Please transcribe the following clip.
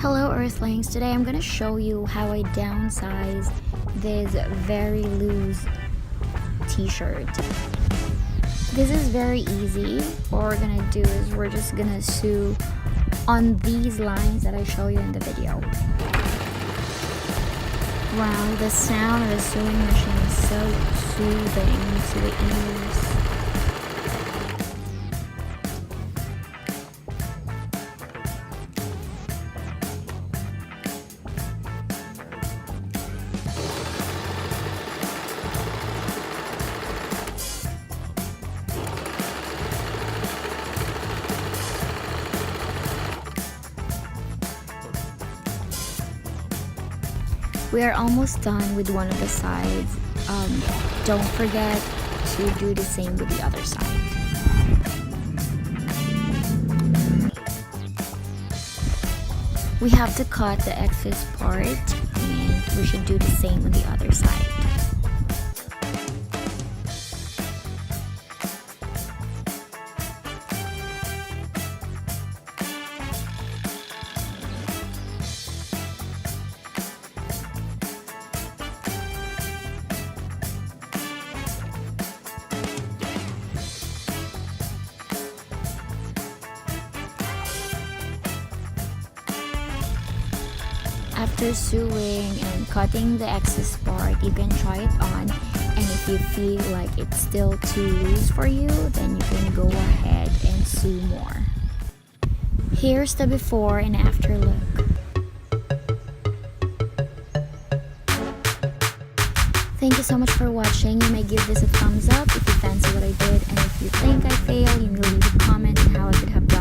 Hello Earthlings, today I'm going to show you how I downsize this very loose t-shirt. This is very easy. What we're going to do is we're just going to sew on these lines that I show you in the video. Wow, the sound of the sewing machine is so soothing to the ears. We are almost done with one of the sides. Don't forget to do the same with the other side. We have to cut the excess part, and we should do the same on the other side. After sewing and cutting the excess part, you can try it on, and if you feel like it's still too loose for you, then you can go ahead and sew more. Here's the before and after look. Thank you so much for watching. You may give this a thumbs up if you fancy what I did, and if you think I failed, you may leave a comment on how I could have